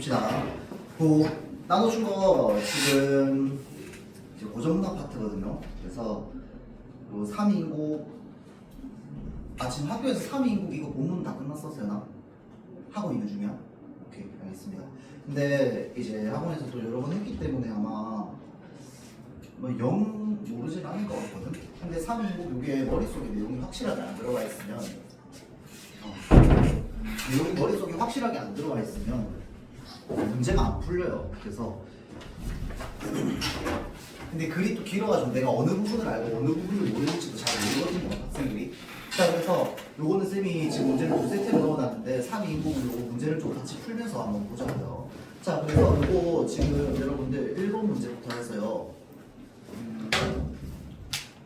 봅시다. 그 나눠준 거 지금 이제 고정문화 파트거든요. 그래서 그 3인국 지금 학교에서 3인국 이거 본문 다 끝났었어요 나? 하고 있는 중이야? 오케이 알겠습니다. 근데 이제 학원에서 또 여러 번 했기 때문에 아마 뭐 영 모르진 않을 것 같거든. 근데 3인국 이게 머릿속에 내용이 확실하게 안 들어가 있으면 내용이 머릿속에 확실하게 안 들어가 있으면 문제가 안 풀려요. 그래서 근데 글이 또 길어가지고 내가 어느 부분을 알고 어느 부분을 모르는지도 잘 모르거든요 학생들이. 자 그래서 요거는 쌤이 지금 문제를 두 세트를 넣어놨는데 3인국 요거 문제를 좀 같이 풀면서 한번 보자고요. 자 그래서 요거 지금 여러분들 1번 문제부터 해서요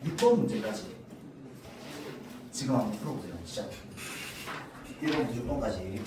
6번 문제까지 지금 한번 풀어보세요. 시작. 1번부터 6번까지.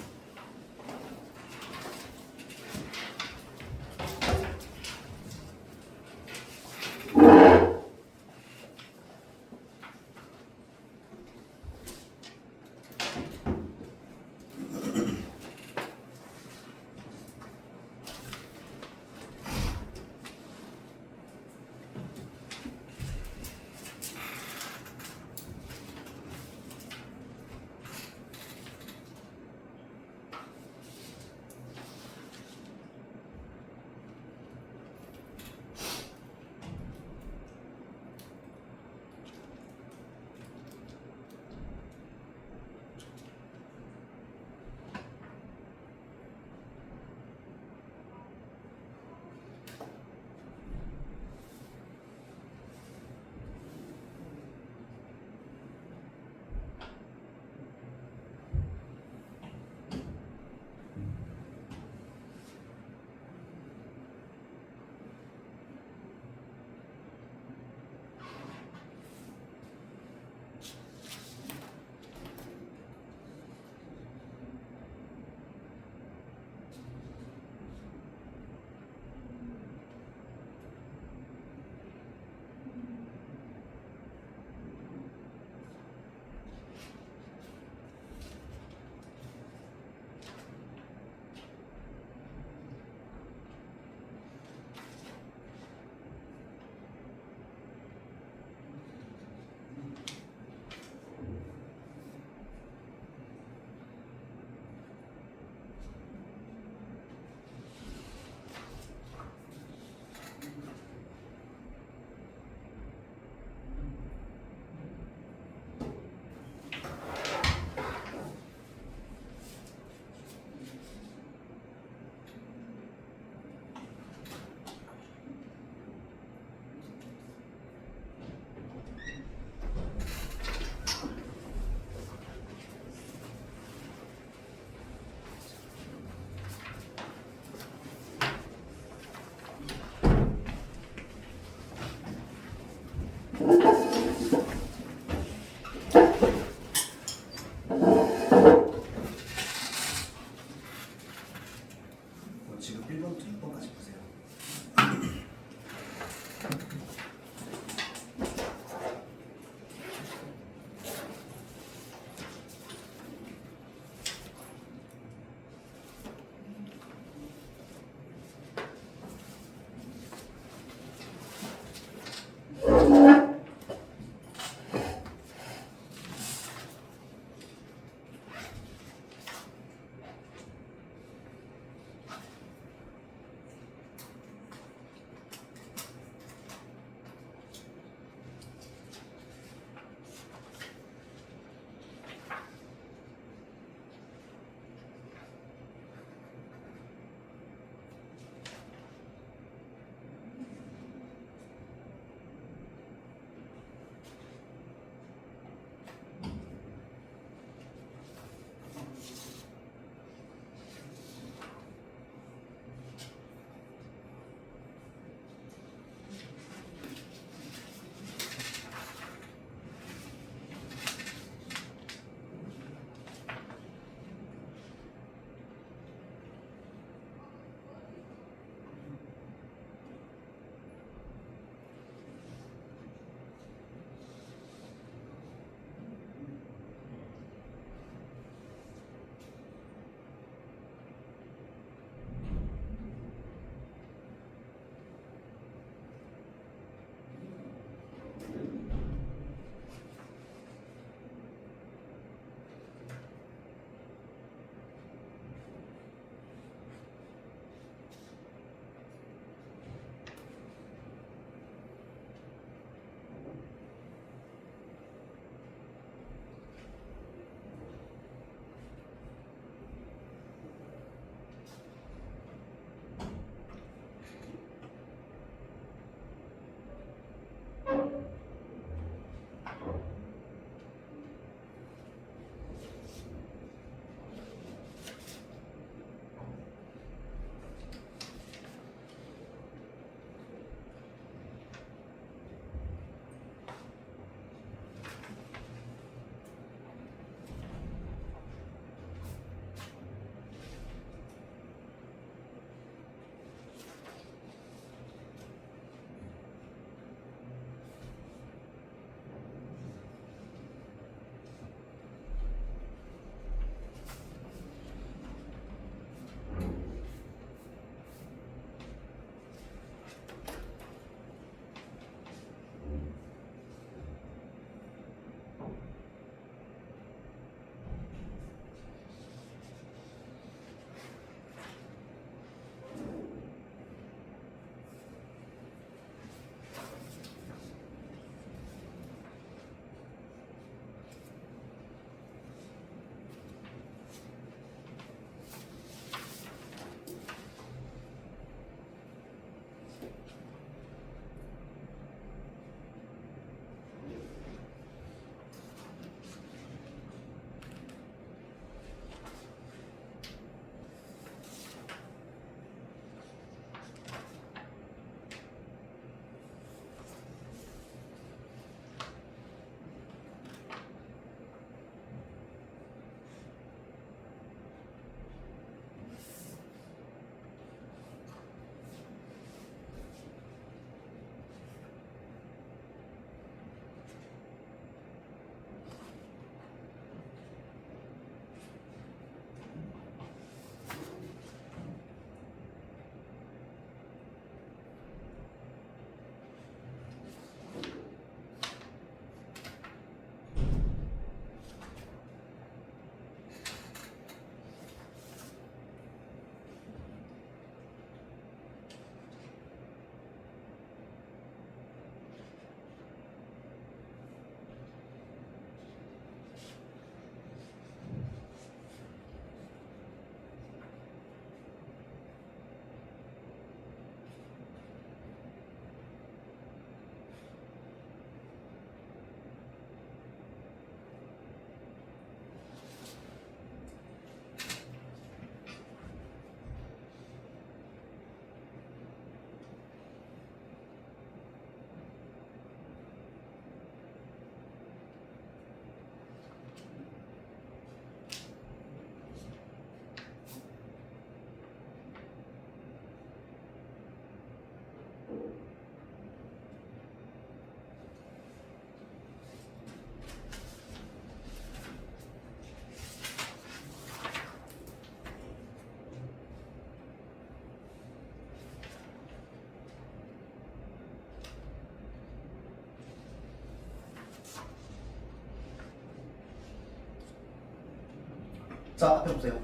자, 앞에 보세요.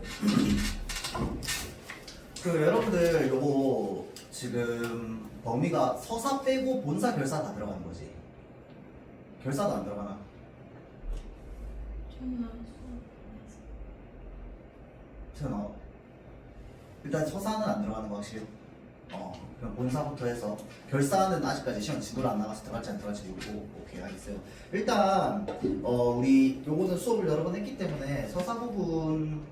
그 여러분들 요거 지금 범위가 서사 빼고 본사 결사 다 들어가는 거지. 결사도 안 들어가나? 태어나. 일단 서사는 안 들어가는 거 확실히. 그럼 본사부터 해서 결사는 아직까지 시험 지도를 안 나가서 들어갈지 안 들어갈지 요거 오케이 알겠어요. 일단 우리 요거는 수업을 여러 번 했기 때문에 서사 부분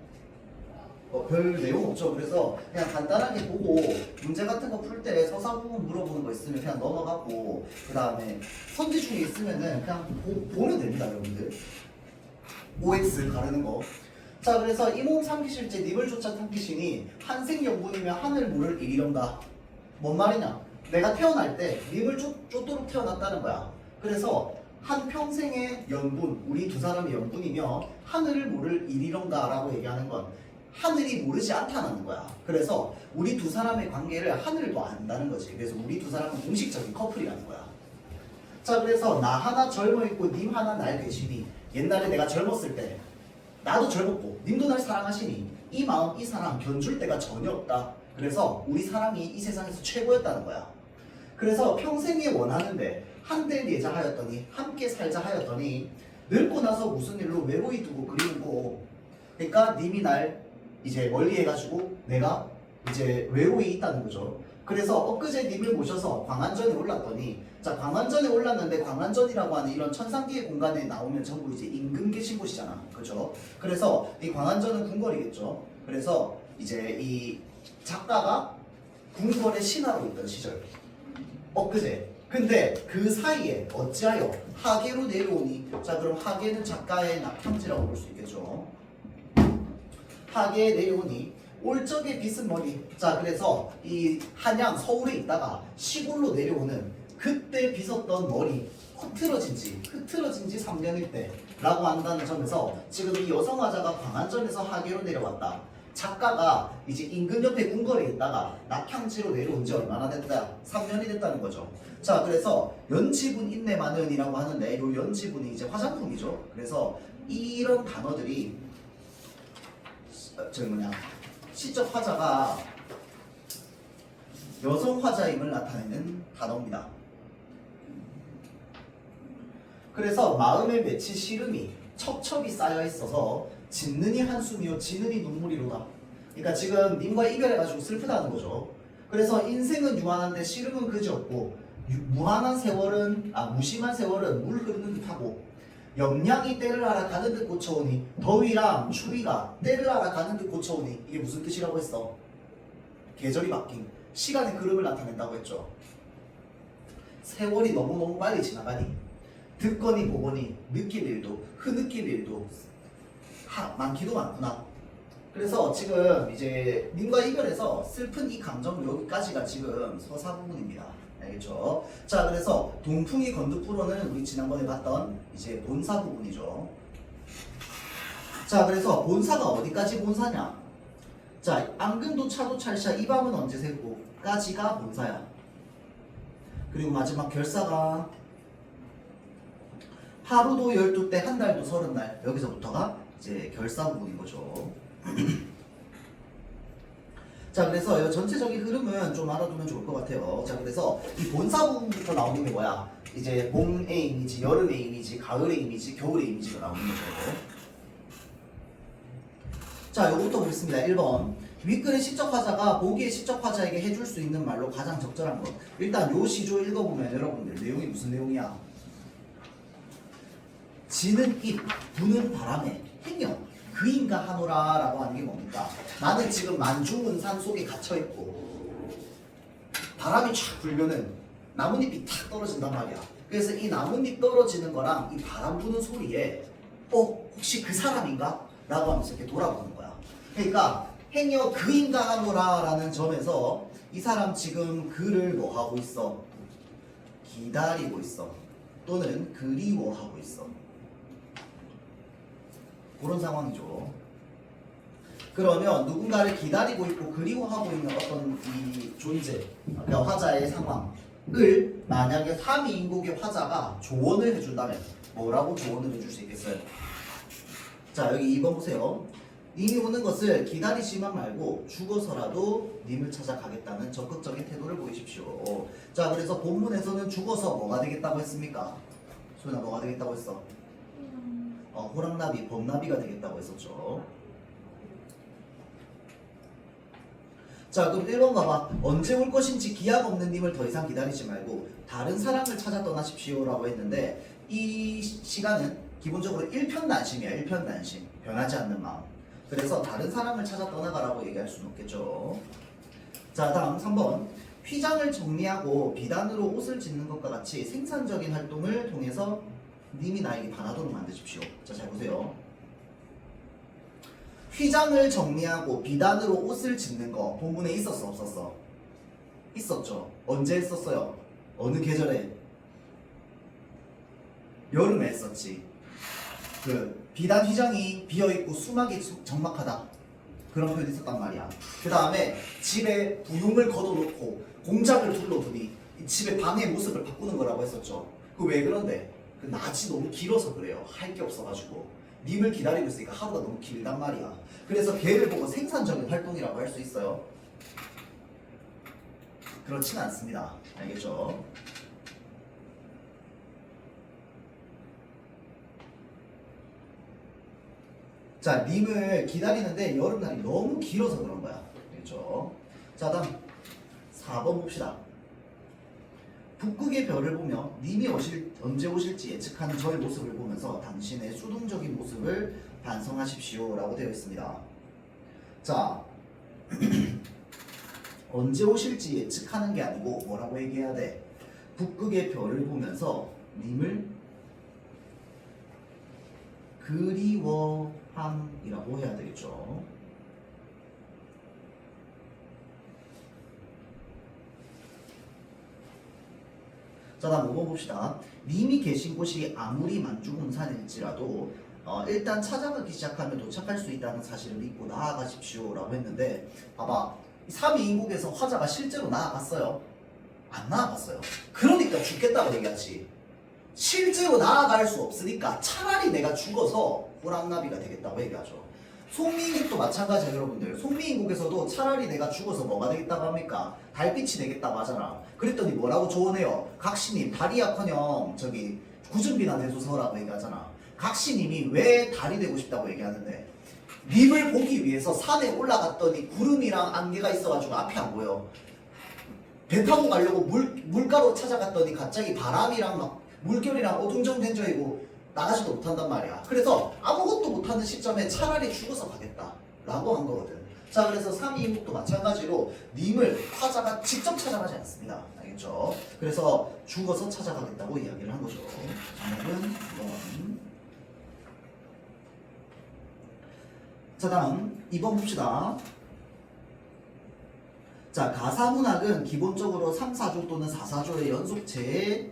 별 내용 없죠. 그래서 그냥 간단하게 보고 문제 같은 거 풀 때 서사 부분 물어보는 거 있으면 그냥 넘어가고 그 다음에 선지 중에 있으면은 그냥 보면 됩니다 여러분들. OX 가르는 거. 자 그래서 이몸 삼키실제 님을 쫓아 탐키시니 한생연분이면 하늘 모를 일이런가. 뭔 말이냐? 내가 태어날 때 님을 쫓도록 태어났다는 거야. 그래서 한 평생의 연분, 우리 두 사람의 연분이며 하늘을 모를 일이런가 라고 얘기하는 건 하늘이 모르지 않다는 거야. 그래서 우리 두 사람의 관계를 하늘도 안다는 거지. 그래서 우리 두 사람은 공식적인 커플이라는 거야. 자 그래서 나 하나 젊어 있고 님 하나 날 계시니 옛날에 내가 젊었을 때 나도 젊었고 님도 날 사랑하시니 이 마음 이 사랑 견줄 때가 전혀 없다. 그래서 우리 사랑이 이 세상에서 최고였다는 거야. 그래서 평생에 원하는데 한때 내자 하였더니 함께 살자 하였더니 늙고 나서 무슨 일로 외로이 두고 그리고 그러니까 님이 날 이제 멀리 해가지고 내가 이제 외로이 있다는 거죠. 그래서 엊그제 님을 모셔서 광안전에 올랐더니 자 광안전에 올랐는데 광안전이라고 하는 이런 천상계의 공간에 나오면 전부 이제 임금 계신 곳이잖아. 그렇죠? 그래서 이 광안전은 궁궐이겠죠. 그래서 이제 이 작가가 궁궐의 신하로 있던 시절 엊그제 근데 그 사이에 어찌하여 하계로 내려오니 자 그럼 하계는 작가의 낙향지라고 볼 수 있겠죠. 하계에 내려오니 올적의 빗은 머리 자 그래서 이 한양 서울에 있다가 시골로 내려오는 그때 빗었던 머리 흐트러진 지 3년일 때 라고 한다는 점에서 지금 이 여성화자가 광안전에서 하계로 내려왔다. 작가가 이제 인근 옆에 궁궐에 있다가 낙향지로 내려온 지 얼마나 됐다? 3년이 됐다는 거죠. 자 그래서 연지분 인내 많은이라고 하는데 이 연지분이 이제 화장품이죠. 그래서 이런 단어들이 시적 화자가 여성 화자임을 나타내는 단어입니다. 그래서 마음에 맺힌 시름이 첩첩이 쌓여 있어서 짓는이 한숨이요 지는이 눈물이로다. 그러니까 지금 님과 이별해가지고 슬프다는 거죠. 그래서 인생은 유한한데 시름은 그지없고 무심한 세월은 물 흐르는 듯하고 영양이 때를 알아 가는 듯 꽂혀오니 더위랑 추위가 때를 알아 가는 듯 꽂혀오니 이게 무슨 뜻이라고 했어? 계절이 바뀐 시간의 흐름을 나타낸다고 했죠. 세월이 너무너무 빨리 지나가니 듣거니 보거니 느낄 일도 흐느낄 일도 많기도 많구나. 그래서 지금 이제 님과 이별해서 슬픈 이 감정 여기까지가 지금 서사 부분입니다. 알겠죠? 자 그래서 동풍이 건두프로는 우리 지난번에 봤던 이제 본사 부분이죠. 자 그래서 본사가 어디까지 본사냐? 자 안근도 차도 찰샤 이 밤은 언제 새고 까지가 본사야. 그리고 마지막 결사가 하루도 12때 한 달도 30날 여기서부터가 이제 결사 부분인 거죠. 자 그래서 이 전체적인 흐름은 좀 알아두면 좋을 것 같아요. 자 그래서 이 본사 부분부터 나오는 게 뭐야? 이제 봄의 이미지, 여름의 이미지, 가을의 이미지, 겨울의 이미지가 나오는 거죠. 자 요거부터 보겠습니다. 1번 윗글의 시적 화자가 보기의 시적 화자에게 해줄 수 있는 말로 가장 적절한 것. 일단 요 시조 읽어보면 여러분들 내용이 무슨 내용이야? 지는 입, 부는 바람에 행여 그인가 하노라 라고 하는 게 뭡니까? 나는 지금 만중은산 속에 갇혀있고 바람이 촥 불면은 나뭇잎이 탁 떨어진단 말이야. 그래서 이 나뭇잎 떨어지는 거랑 이 바람 부는 소리에 혹시 그 사람인가? 라고 하면서 이렇게 돌아보는 거야. 그러니까 행여 그인가 하노라 라는 점에서 이 사람 지금 그를 뭐 하고 있어? 기다리고 있어. 또는 그리워하고 있어. 그런 상황이죠. 그러면 누군가를 기다리고 있고 그리워하고 있는 어떤 이 존재, 그러니까 화자의 상황을 만약에 3위인국의 화자가 조언을 해준다면 뭐라고 조언을 해줄 수 있겠어요? 자 여기 2번 보세요. 님이 오는 것을 기다리지만 말고 죽어서라도 님을 찾아가겠다는 적극적인 태도를 보이십시오. 자, 그래서 본문에서는 죽어서 뭐가 되겠다고 했습니까? 소연아, 뭐가 되겠다고 했어? 호랑나비, 범나비가 되겠다고 했었죠. 자, 그럼 1번 봐봐. 언제 올 것인지 기약 없는 님을 더 이상 기다리지 말고 다른 사랑을 찾아 떠나십시오 라고 했는데, 이 시간은 기본적으로 일편단심이야. 일편단심, 변하지 않는 마음. 그래서 다른 사랑을 찾아 떠나가라고 얘기할 수는 없겠죠. 자, 다음 3번. 휘장을 정리하고 비단으로 옷을 짓는 것과 같이 생산적인 활동을 통해서 님이 나에게 반하도록 만드십시오. 자, 잘 보세요. 휘장을 정리하고 비단으로 옷을 짓는 거 본문에 있었어, 없었어? 있었죠. 언제 했었어요? 어느 계절에? 여름에 했었지. 그 비단 휘장이 비어있고 수막이 적막하다, 그런 표현이 있었단 말이야. 그 다음에 집에 부용을 걷어놓고 공작을 둘러두니 이 집의 방의 모습을 바꾸는 거라고 했었죠. 그 왜 그런데? 그 낮이 너무 길어서 그래요. 할 게 없어가지고 님을 기다리고 있으니까 하루가 너무 길단 말이야. 그래서 걔를 보고 생산적인 활동이라고 할 수 있어요? 그렇진 않습니다. 알겠죠? 자, 님을 기다리는데 여름날이 너무 길어서 그런 거야. 알겠죠? 자, 다음 4번 봅시다. 북극의 별을 보며 님이 언제 오실지 예측하는 저의 모습을 보면서 당신의 수동적인 모습을 반성하십시오 라고 되어 있습니다. 자, 언제 오실지 예측하는 게 아니고 뭐라고 얘기해야 돼? 북극의 별을 보면서 님을 그리워함이라고 해야 되겠죠. 자, 다음 5번 봅시다. 님이 계신 곳이 아무리 만주군산일지라도 일단 찾아가기 시작하면 도착할 수 있다는 사실을 믿고 나아가십시오 라고 했는데, 봐봐, 3위인국에서 화자가 실제로 나아갔어요? 안 나아갔어요. 그러니까 죽겠다고 얘기하지. 실제로 나아갈 수 없으니까 차라리 내가 죽어서 호랑나비가 되겠다고 얘기하죠. 송미인국도 마찬가지예요, 여러분들. 송미인국에서도 차라리 내가 죽어서 뭐가 되겠다고 합니까? 달빛이 되겠다고 하잖아. 그랬더니 뭐라고 조언해요? 각시님, 달이야커녕 저기 구준비나 대소서라고 얘기하잖아. 각시님이 왜 달이 되고 싶다고 얘기하는데, 님을 보기 위해서 산에 올라갔더니 구름이랑 안개가 있어가지고 앞이 안 보여. 배 타고 가려고 물가로 찾아갔더니 갑자기 바람이랑 막 물결이랑 어중정된저이고 나가지도 못한단 말이야. 그래서 아무것도 못하는 시점에 차라리 죽어서 가겠다 라고 한 거거든. 자, 그래서 3위인국도 마찬가지로 님을 화자가 직접 찾아가지 않습니다. 알겠죠? 그래서 죽어서 찾아가겠다고 이야기를 한 거죠. 정답은 2번. 자, 다음 2번 봅시다. 자, 가사문학은 기본적으로 3사조 또는 4사조의 연속체의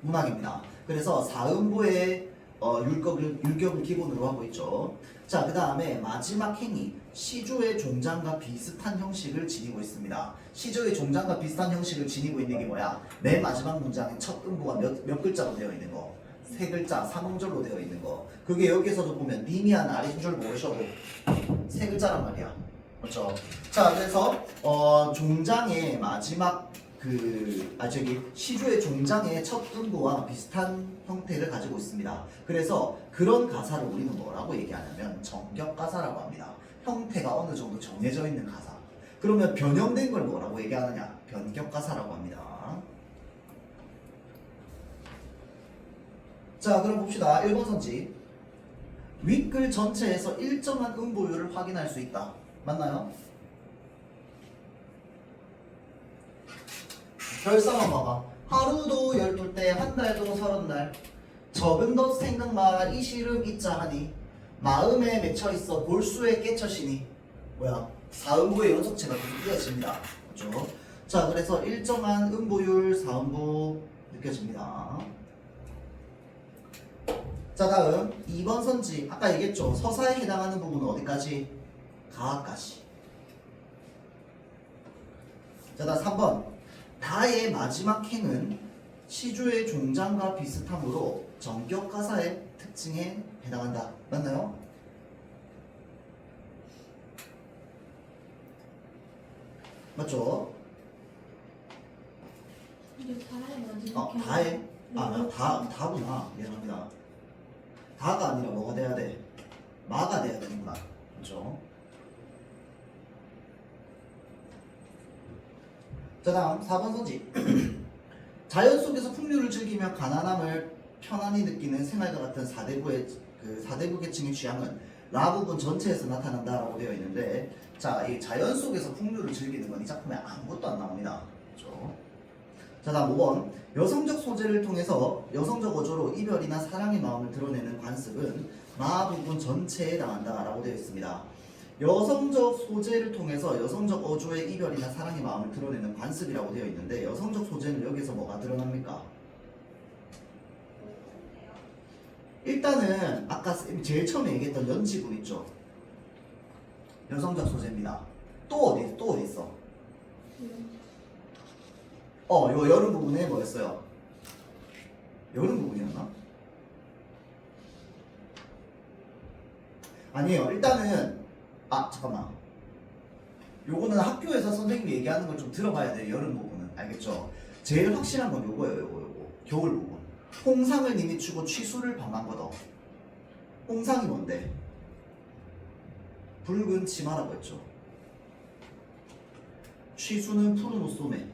문학입니다. 그래서 사음보의 율격을 기본으로 하고 있죠. 자, 그 다음에 마지막 행이 시조의 종장과 비슷한 형식을 지니고 있습니다. 시조의 종장과 비슷한 형식을 지니고 있는 게 뭐야? 맨 마지막 문장의 첫 음보가 몇 글자로 되어 있는 거? 3글자, 3음절로 되어 있는 거. 그게 여기서도 보면 님이야 날인 줄 모르셔도 3글자란 말이야. 그렇죠? 자, 그래서 종장의 마지막 시조의 종장의 첫 음보와 비슷한 형태를 가지고 있습니다. 그래서 그런 가사를 우리는 뭐라고 얘기하냐면 정격가사라고 합니다. 형태가 어느 정도 정해져 있는 가사. 그러면 변형된 걸 뭐라고 얘기하느냐? 변격가사라고 합니다. 자, 그럼 봅시다. 1번 선지. 윗글 전체에서 일정한 음보율을 확인할 수 있다. 맞나요? 별상만 봐봐. 하루도 12때, 한 달도 30날. 적은 것 생각만 이 시름 있자 하니 마음에 맺혀있어 볼수에 깨쳐시니. 뭐야? 4음보의 연속체가 계속 이어집니다. 그렇죠? 자, 그래서 일정한 음보율 4음보 느껴집니다. 자, 다음 2번 선지. 아까 얘기했죠? 서사에 해당하는 부분은 어디까지? 가까지. 자, 다음 3번. 다의 마지막 행은 시조의 종장과 비슷하므로 정격가사의 특징에 해당한다. 맞나요? 맞죠? 이게 다해 맞지? 다해? 다구나. 미안합니다. 다가 아니라 뭐가 돼야 돼? 마가 돼야 되는구나. 그렇죠? 자, 다음 4번 선지. 자연 속에서 풍류를 즐기며 가난함을 편안히 느끼는 생활과 같은 4대부 계층의 취향은 라 부분 전체에서 나타난다라고 되어 있는데, 자, 이 자연 속에서 풍류를 즐기는 건 이 작품에 아무것도 안 나옵니다. 그렇죠? 자, 다음 5번. 여성적 소재를 통해서 여성적 어조로 이별이나 사랑의 마음을 드러내는 관습은 마 부분 전체에 해당한다라고 되어 있습니다. 여성적 소재를 통해서 여성적 어조의 이별이나 사랑의 마음을 드러내는 관습이라고 되어 있는데, 여성적 소재는 여기서 뭐가 드러납니까? 일단은 아까 제일 처음에 얘기했던 연지분 있죠? 여성적 소재입니다. 또 어디 있어? 요 여름 부분에 뭐였어요? 여름 부분이었나? 아니에요. 일단은 잠깐만. 요거는 학교에서 선생님이 얘기하는 걸 좀 들어봐야 돼요. 여름 부분은. 알겠죠? 제일 확실한 건 요거예요. 요거. 겨울 부분. 홍상을 님이 추고 취수를 방한 거더. 홍상이 뭔데? 붉은 치마라고 했죠. 취수는 푸른 옷 소매.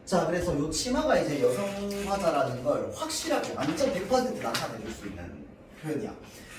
자, 그래서 요 치마가 이제 여성화자라는 걸 확실하게 완전 100% 나타내줄 수 있는 표현이야.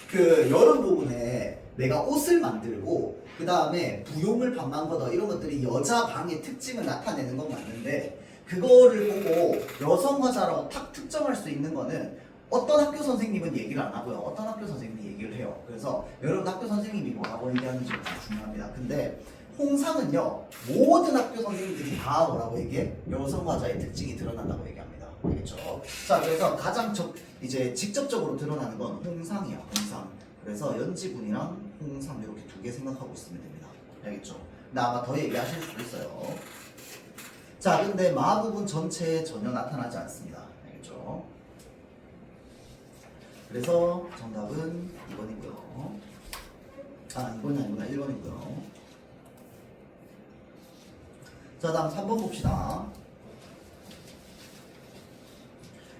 그 여름 부분에 내가 옷을 만들고 그 다음에 부용을 방한 거다 이런 것들이 여자 방의 특징을 나타내는 건 맞는데, 그거를 보고 여성화자라고 탁 특정할 수 있는 거는 어떤 학교 선생님은 얘기를 안 하고요, 어떤 학교 선생님이 얘기를 해요. 그래서 여러분 학교 선생님이 뭐라고 얘기하는지 중요합니다. 근데 홍상은요, 모든 학교 선생님들이 다 뭐라고 얘기해? 여성화자의 특징이 드러난다고 얘기합니다. 알겠죠? 자, 그래서 가장 이제 직접적으로 드러나는 건 홍상이야. 홍상. 그래서 연지분이랑 홍상 이렇게 두 개 생각하고 있으면 됩니다. 알겠죠? 근데 아마 더 얘기하실 수도 있어요. 자, 근데 마 부분 전체에 전혀 나타나지 않습니다. 알겠죠? 그래서 정답은 2번이고요. 2번이 아니구나. 1번이고요. 자, 다음 3번 봅시다.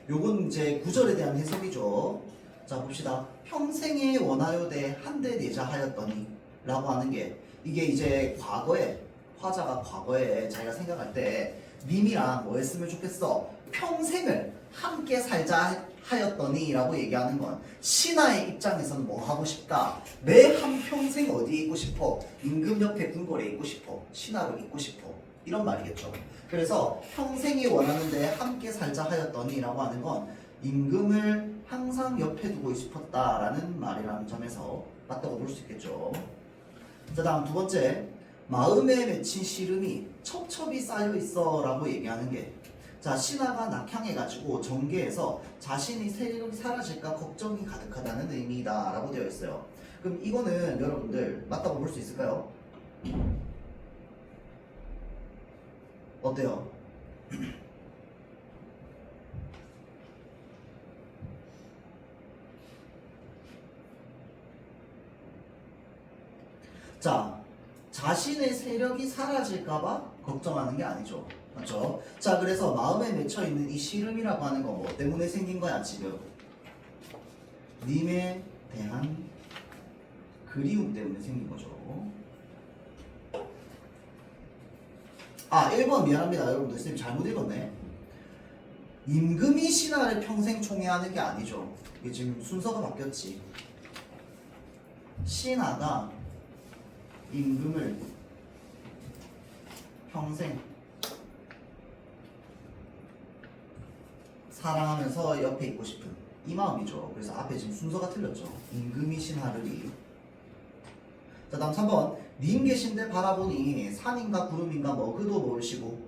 요건 이제 구절에 대한 해석이죠. 자, 봅시다. 평생에 원하여대 한대 내자 하였더니 라고 하는 게, 이게 이제 과거에, 화자가 과거에 자기가 생각할 때 님이랑 뭐 했으면 좋겠어? 평생을 함께 살자 하였더니 라고 얘기하는 건, 신하의 입장에서는 뭐 하고 싶다? 내 한평생 어디에 있고 싶어? 임금 옆에 궁궐에 있고 싶어. 신하로 있고 싶어. 이런 말이겠죠. 그래서 평생이 원하는데 함께 살자 하였더니 라고 하는 건 임금을 항상 옆에 두고 싶었다라는 말이라는 점에서 맞다고 볼 수 있겠죠. 자, 다음 두 번째. 마음에 맺힌 시름이 첩첩이 쌓여 있어 라고 얘기하는 게, 자, 신하가 낙향해가지고 정계에서 자신이 세력이 사라질까 걱정이 가득하다는 의미다 라고 되어 있어요. 그럼 이거는 여러분들 맞다고 볼 수 있을까요? 어때요? 자, 자신의 세력이 사라질까봐 걱정하는 게 아니죠. 맞죠? 자, 그래서 마음에 맺혀있는 이 시름이라고 하는 건 뭐 때문에 생긴 거야, 지금? 님에 대한 그리움 때문에 생긴 거죠. 1번 미안합니다. 여러분들, 선생님 잘못 읽었네. 임금이 신하를 평생 총애하는 게 아니죠. 이게 지금 순서가 바뀌었지. 신하가 임금을 평생 사랑하면서 옆에 있고 싶은 이 마음이죠. 그래서 앞에 지금 순서가 틀렸죠. 임금이 신하르리. 자, 다음 3번. 님 계신데 바라보니 산인가 구름인가 먹으도 모르시고.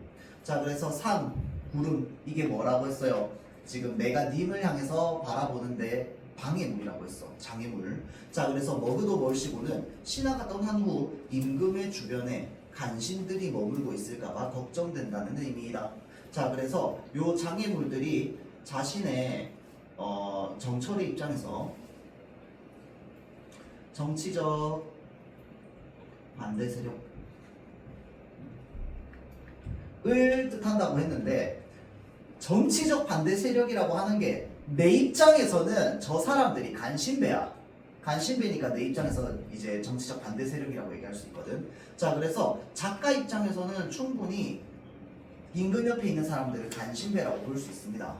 자, 그래서 산, 구름, 이게 뭐라고 했어요? 지금 내가 님을 향해서 바라보는데 방해물이라고 했어. 장애물. 자, 그래서 먹으도 모르시고는 신하가 떠난 후 임금의 주변에 간신들이 머물고 있을까봐 걱정된다는 의미이다. 자, 그래서 요 장애물들이 자신의 정철의 입장에서 정치적 반대 세력을 뜻한다고 했는데 정치적 반대 세력이라고 하는 게 내 입장에서는 저 사람들이 간신배야. 간신배니까 내 입장에서 이제 정치적 반대 세력이라고 얘기할 수 있거든. 자, 그래서 작가 입장에서는 충분히 임금 옆에 있는 사람들을 간신배라고 볼 수 있습니다.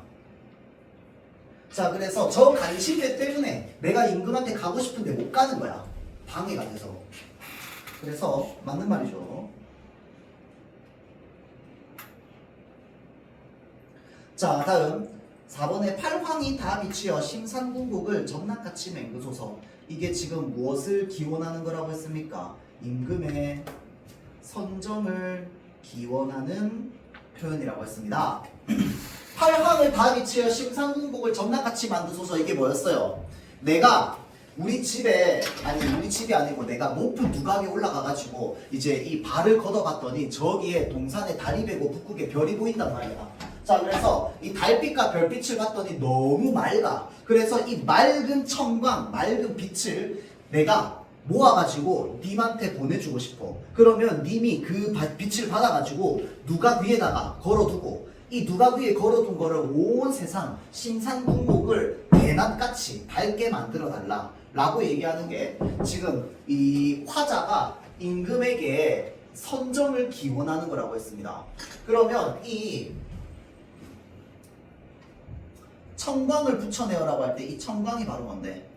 자, 그래서 저 간신배 때문에 내가 임금한테 가고 싶은데 못 가는 거야. 방해가 돼서. 그래서 맞는 말이죠. 자, 다음 4번에 팔황이 다 비치어 심산궁곡을 정락같이 맹그소서. 이게 지금 무엇을 기원하는 거라고 했습니까? 임금의 선정을 기원하는 표현이라고 했습니다. 팔황을 다 비치어 심산궁곡을 정락같이 만드소서. 이게 뭐였어요? 내가 우리 집이 아니고 내가 높은 두각에 올라가가지고 이제 이 발을 걷어봤더니 저기에 동산에 달이 배고 북극에 별이 보인단 말이야. 자, 그래서 이 달빛과 별빛을 봤더니 너무 맑아. 그래서 이 맑은 청광, 맑은 빛을 내가 모아가지고 님한테 보내주고 싶어. 그러면 님이 그 빛을 받아가지고 누각 위에다가 걸어두고 이 누각 위에 걸어둔 거를 온 세상 심산궁곡을 대낮같이 밝게 만들어 달라 라고 얘기하는 게 지금 이 화자가 임금에게 선정을 기원하는 거라고 했습니다. 그러면 이 청광을 붙여내어라고 할 때 이 청광이 바로 뭔데?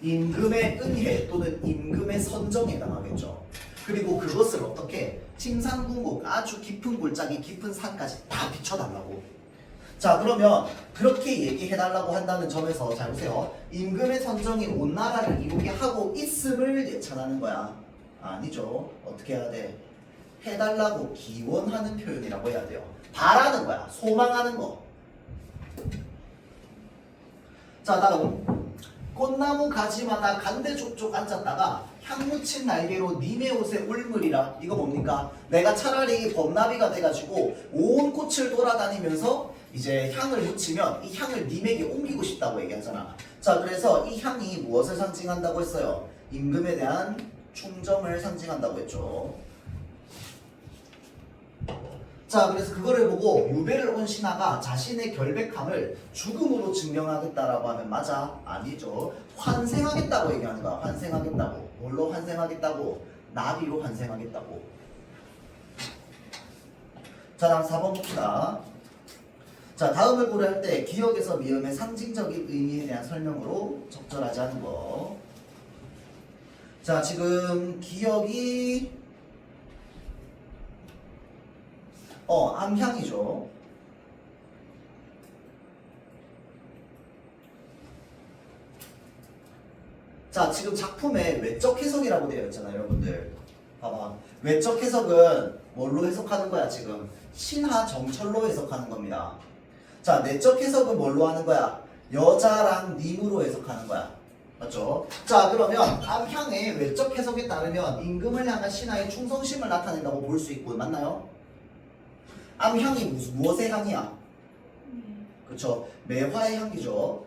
임금의 은혜 또는 임금의 선정에 해당하겠죠. 그리고 그것을 어떻게 심산궁곡 아주 깊은 골짜기 깊은 산까지 다 비춰달라고. 자, 그러면 그렇게 얘기해달라고 한다는 점에서 잘 보세요. 임금의 선정이 온 나라를 이루게 하고 있음을 예찬하는 거야. 아니죠. 어떻게 해야 돼? 해달라고 기원하는 표현이라고 해야 돼요. 바라는 거야. 소망하는 거. 자, 다음 꽃나무 가지마다 간대 족족 앉았다가 향 묻힌 날개로 님의 옷에 울물이라. 이거 뭡니까? 내가 차라리 범나비가 돼가지고 온 꽃을 돌아다니면서 이제 향을 묻히면 이 향을 님에게 옮기고 싶다고 얘기하잖아. 자, 그래서 이 향이 무엇을 상징한다고 했어요? 임금에 대한 충정을 상징한다고 했죠. 자, 그래서 그거를 보고 유배를 온 신하가 자신의 결백함을 죽음으로 증명하겠다라고 하면 맞아? 아니죠. 환생하겠다고 얘기하는 거야. 환생하겠다고. 뭘로 환생하겠다고? 나비로 환생하겠다고. 자, 다음 4번 봅시다. 자, 다음을 고려할 때 기역에서 미음의 상징적인 의미에 대한 설명으로 적절하지 않은 거. 자, 지금 기역이 암향이죠. 자, 지금 작품에 외적 해석이라고 되어 있잖아요, 여러분들. 봐봐. 외적 해석은 뭘로 해석하는 거야, 지금? 신하 정철로 해석하는 겁니다. 자, 내적 해석은 뭘로 하는 거야? 여자랑 님으로 해석하는 거야. 맞죠? 자, 그러면 암향의 외적 해석에 따르면 임금을 향한 신하의 충성심을 나타낸다고 볼 수 있고, 맞나요? 암향이 무엇의 향이야? 그쵸? 매화의 향기죠.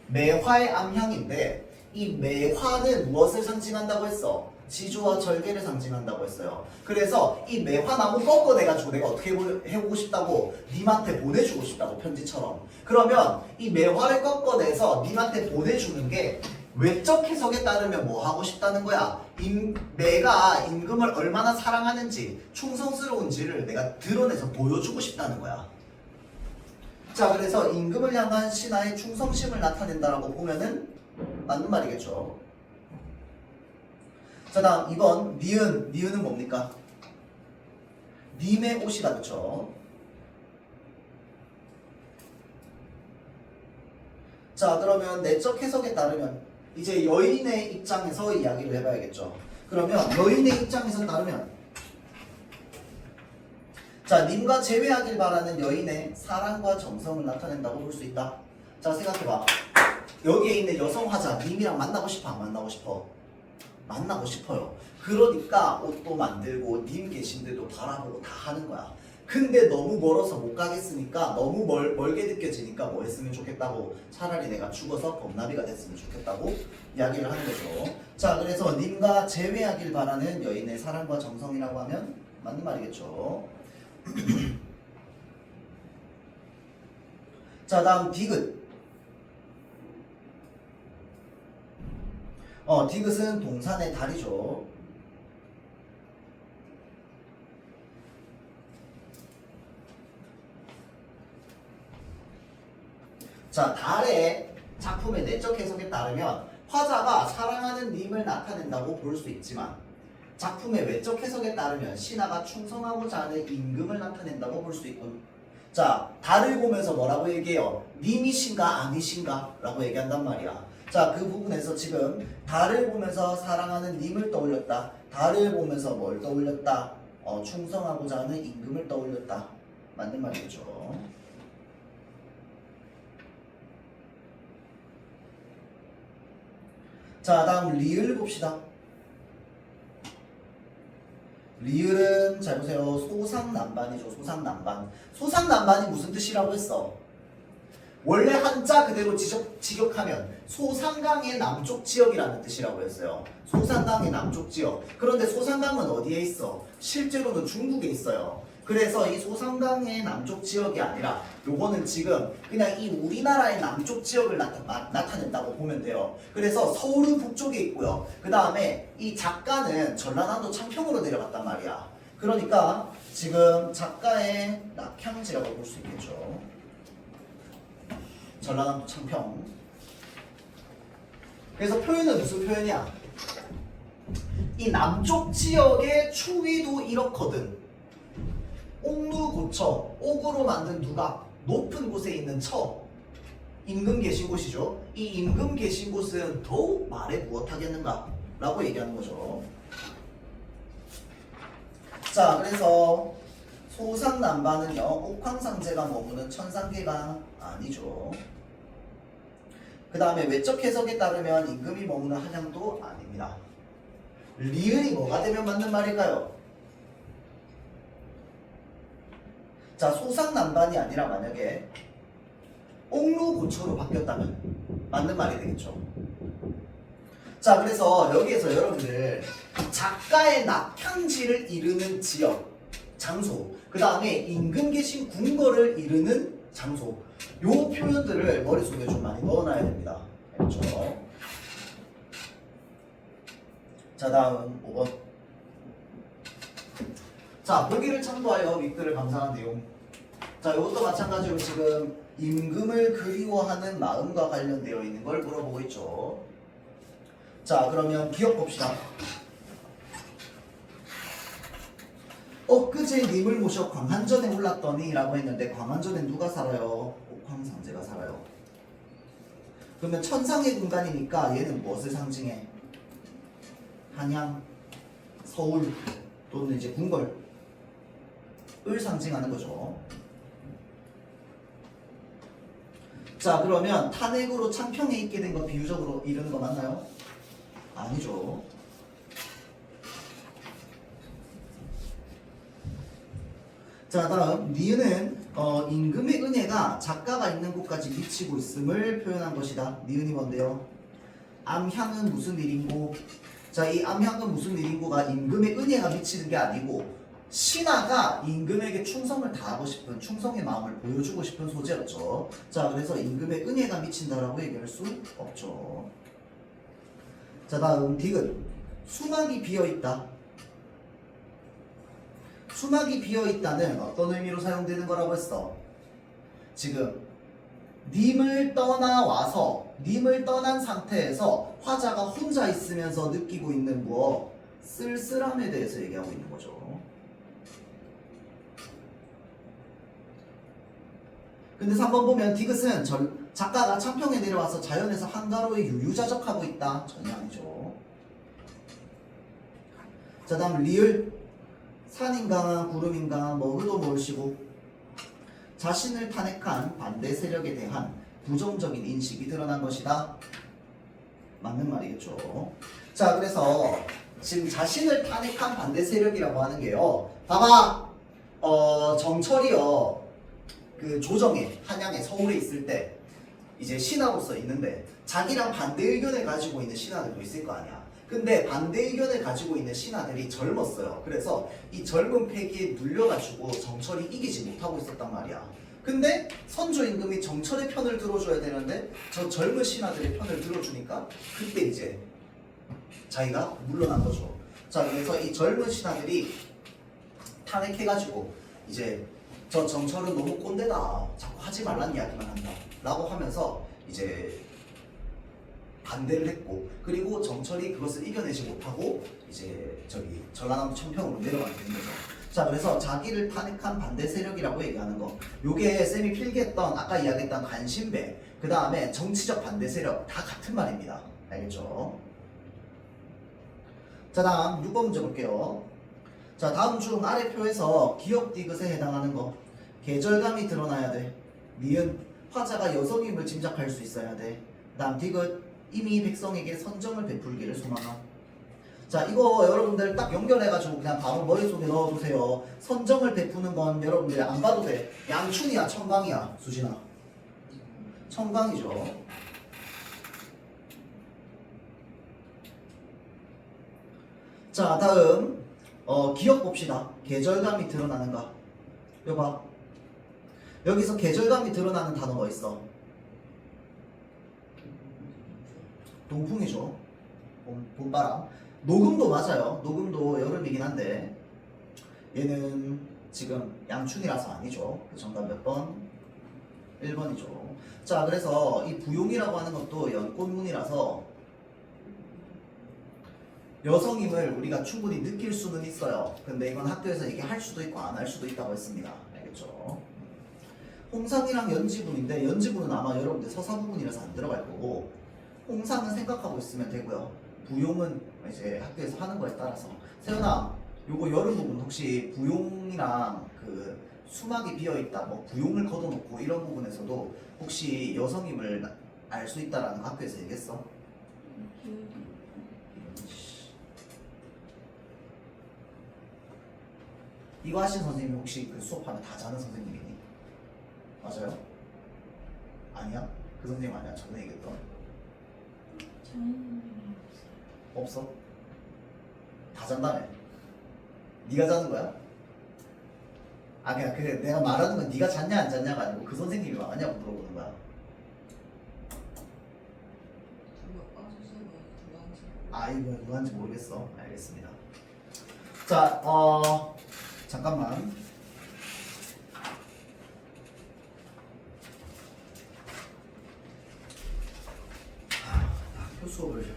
매화의 암향인데 이 매화는 무엇을 상징한다고 했어? 지주와 절개를 상징한다고 했어요. 그래서 이 매화나무 꺾어내가지고 내가 어떻게 해보고 싶다고? 님한테 보내주고 싶다고, 편지처럼. 그러면 이 매화를 꺾어내서 님한테 보내주는 게 외적 해석에 따르면 뭐 하고 싶다는 거야? 내가 임금을 얼마나 사랑하는지, 충성스러운지를 내가 드러내서 보여주고 싶다는 거야. 자, 그래서 임금을 향한 신하의 충성심을 나타낸다라고 보면은 맞는 말이겠죠. 자, 다음 2번 니은은 뭡니까? 님의 옷이다, 그쵸? 자, 그러면 내적 해석에 따르면 이제 여인의 입장에서 이야기를 해봐야겠죠. 그러면 여인의 입장에서 따르면 자, 님과 재회하길 바라는 여인의 사랑과 정성을 나타낸다고 볼 수 있다. 자, 생각해봐. 여기에 있는 여성 화자 님이랑 만나고 싶어, 안 만나고 싶어? 만나고 싶어요. 그러니까 옷도 만들고 님 계신 데도 바라보고 다 하는 거야. 근데 너무 멀어서 못 가겠으니까 너무 멀게 느껴지니까 뭐 했으면 좋겠다고 차라리 내가 죽어서 범나비가 됐으면 좋겠다고 이야기를 하는 거죠. 자, 그래서 님과 재회하길 바라는 여인의 사랑과 정성이라고 하면 맞는 말이겠죠. 자, 다음 디귿. 디귿은 동산의 달이죠. 자, 달의 작품의 내적 해석에 따르면 화자가 사랑하는 님을 나타낸다고 볼 수 있지만 작품의 외적 해석에 따르면 신하가 충성하고자 하는 임금을 나타낸다고 볼 수 있군. 자, 달을 보면서 뭐라고 얘기해요? 님이신가 아니신가? 라고 얘기한단 말이야. 자, 그 부분에서 지금 달을 보면서 사랑하는 님을 떠올렸다. 달을 보면서 뭘 떠올렸다? 충성하고자 하는 임금을 떠올렸다. 맞는 말이죠. 자, 다음 리을 봅시다. 리을은 잘 보세요. 소상난반이죠. 소상난반. 소상난반이 무슨 뜻이라고 했어? 원래 한자 그대로 직역하면 소상강의 남쪽 지역이라는 뜻이라고 했어요. 소상강의 남쪽 지역. 그런데 소상강은 어디에 있어? 실제로는 중국에 있어요. 그래서 이 소상강의 남쪽 지역이 아니라 요거는 지금 그냥 이 우리나라의 남쪽 지역을 나타낸다고 보면 돼요. 그래서 서울은 북쪽에 있고요. 그 다음에 이 작가는 전라남도 창평으로 내려갔단 말이야. 그러니까 지금 작가의 낙향지라고 볼 수 있겠죠. 전라남도 창평. 그래서 표현은 무슨 표현이야? 이 남쪽 지역의 추위도 이렇거든. 옥루고처, 옥으로 만든 누각, 높은 곳에 있는 처, 임금 계신 곳이죠. 이 임금 계신 곳은 더욱 말에 무엇하겠는가? 라고 얘기하는 거죠. 자, 그래서 소상난반은요, 옥황상제가 머무는 천상계가 아니죠. 그 다음에 외적 해석에 따르면 임금이 머무는 한양도 아닙니다. 리을이 뭐가 되면 맞는 말일까요? 자, 소상난반이 아니라 만약에 옥루고처로 바뀌었다면 맞는 말이 되겠죠. 자, 그래서 여기에서 여러분들 작가의 낙향지를 이르는 지역, 장소, 그 다음에 임금 계신 궁궐을 이르는 장소, 요 표현들을 머릿속에 좀 많이 넣어놔야 됩니다. 그렇죠? 자, 다음 5번. 자, 보기를 참고하여 윗글을 감상한 내용. 자, 이것도 마찬가지로 지금 임금을 그리워하는 마음과 관련되어 있는 걸 물어보고 있죠. 자, 그러면 기억 봅시다. 엊그제 님을 모셔 광한전에 올랐더니 라고 했는데 광한전에 누가 살아요? 옥황상제가 살아요. 그러면 천상의 공간이니까 얘는 무엇을 상징해? 한양, 서울 또는 이제 궁궐을 상징하는 거죠. 자, 그러면 탄핵으로 창평에 있게 된 거 비유적으로 이르는 거 맞나요? 아니죠. 자, 다음 니은은 임금의 은혜가 작가가 있는 곳까지 미치고 있음을 표현한 것이다. 니은이 뭔데요? 암향은 무슨 일인고? 자, 이 암향은 무슨 일인고가 임금의 은혜가 미치는 게 아니고 신하가 임금에게 충성을 다하고 싶은 충성의 마음을 보여주고 싶은 소재였죠. 자, 그래서 임금의 은혜가 미친다라고 얘기할 수 없죠. 자, 다음 디귿. 수막이 비어있다. 수막이 비어있다는 어떤 의미로 사용되는 거라고 했어? 지금 님을 떠나와서 님을 떠난 상태에서 화자가 혼자 있으면서 느끼고 있는 무엇? 쓸쓸함에 대해서 얘기하고 있는 거죠. 근데 3번 보면 디귿은 작가가 창평에 내려와서 자연에서 한가로이 유유자적하고 있다. 전혀 아니죠. 자, 다음 리을. 산인가 구름인가 먹으도 모르시고 자신을 탄핵한 반대 세력에 대한 부정적인 인식이 드러난 것이다. 맞는 말이겠죠. 자, 그래서 지금 자신을 탄핵한 반대 세력이라고 하는 게요. 봐봐. 정철이요. 그 조정에 한양에 서울에 있을 때 이제 신하로서 있는데 자기랑 반대 의견을 가지고 있는 신하들도 있을 거 아니야. 근데 반대 의견을 가지고 있는 신하들이 젊었어요. 그래서 이 젊은 패기에 눌려가지고 정철이 이기지 못하고 있었단 말이야. 근데 선조 임금이 정철의 편을 들어줘야 되는데 저 젊은 신하들의 편을 들어주니까 그때 이제 자기가 물러난 거죠. 자, 그래서 이 젊은 신하들이 탄핵해가지고 이제 저 정철은 너무 꼰대다. 자꾸 하지 말란 이야기만 한다. 라고 하면서 이제 반대를 했고, 그리고 정철이 그것을 이겨내지 못하고 이제 저기 전라남도 청평으로 내려가게 된 거죠. 자, 그래서 자기를 탄핵한 반대 세력이라고 얘기하는 거, 요게 쌤이 필기했던 아까 이야기했던 간신배, 그 다음에 정치적 반대 세력 다 같은 말입니다. 알겠죠? 자, 다음 6번 문제 볼게요. 자, 다음 중 아래 표에서 기역 디귿에 해당하는 거, 계절감이 드러나야 돼. 니은 화자가 여성임을 짐작할 수 있어야 돼. 다음 디귿 이미 백성에게 선정을 베풀기를 소망함. 자, 이거 여러분들 딱 연결해가지고 그냥 바로 머릿속에 넣어두세요. 선정을 베푸는 건 여러분들 안 봐도 돼. 양춘이야 청강이야 수진아? 청강이죠. 자, 다음 기억 봅시다. 계절감이 드러나는가? 여기 봐. 여기서 계절감이 드러나는 단어가 있어. 동풍이죠. 봄바람. 녹음도 맞아요. 녹음도 여름이긴 한데 얘는 지금 양춘이라서 아니죠. 정답 몇 번? 1번이죠. 자, 그래서 이 부용이라고 하는 것도 연꽃문이라서 여성임을 우리가 충분히 느낄 수는 있어요. 근데 이건 학교에서 얘기할 수도 있고 안 할 수도 있다고 했습니다. 알겠죠? 홍상이랑 연지분인데 연지분은 아마 여러분들 서사 부분이라서 안 들어갈 거고 홍상은 생각하고 있으면 되고요. 부용은 이제 학교에서 하는 거에 따라서. 세연아, 요거 여름 부분 혹시 부용이랑 그 수막이 비어있다, 뭐 부용을 걷어놓고 이런 부분에서도 혹시 여성임을 알 수 있다라는 거 학교에서 얘기했어? 이거 하신 선생님이 혹시 그 수업하면 다 자는 선생님이니? 맞아요? 아니야? 그 선생님 아니야? 전에 얘기했던? 없어? 다 잔다며? 네가 자는 거야? 아, 그냥 그래, 내가 말하는 건 네가 잤냐 안 잤냐가 아니고 그 선생님이 말하냐고 물어보는 거야. 아, 이거 누가 한지 모르겠어. 알겠습니다. 자, 잠깐만. 학교 수업을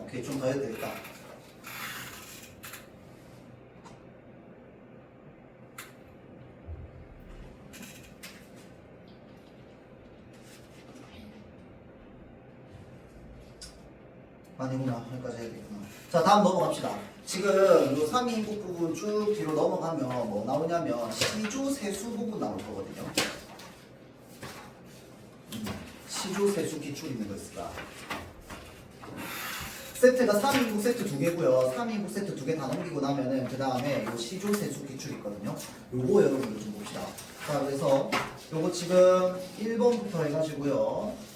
오케이, 좀 더 해도 되겠다. 아니구나, 여기까지 해야겠구나. 자, 다음 넘어갑시다. 지금 요 3인국 부분 쭉 뒤로 넘어가면 뭐 나오냐면 시조 세수 부분 나올 거거든요. 시조 세수 기출 있는 거 있을까? 세트가 3인국 세트 2개고요. 3인국 세트 2개 다 넘기고 나면은 그 다음에 요 시조 세수 기출 있거든요. 요거 여러분들 좀 봅시다. 자, 그래서 요거 지금 1번부터 해가지고요.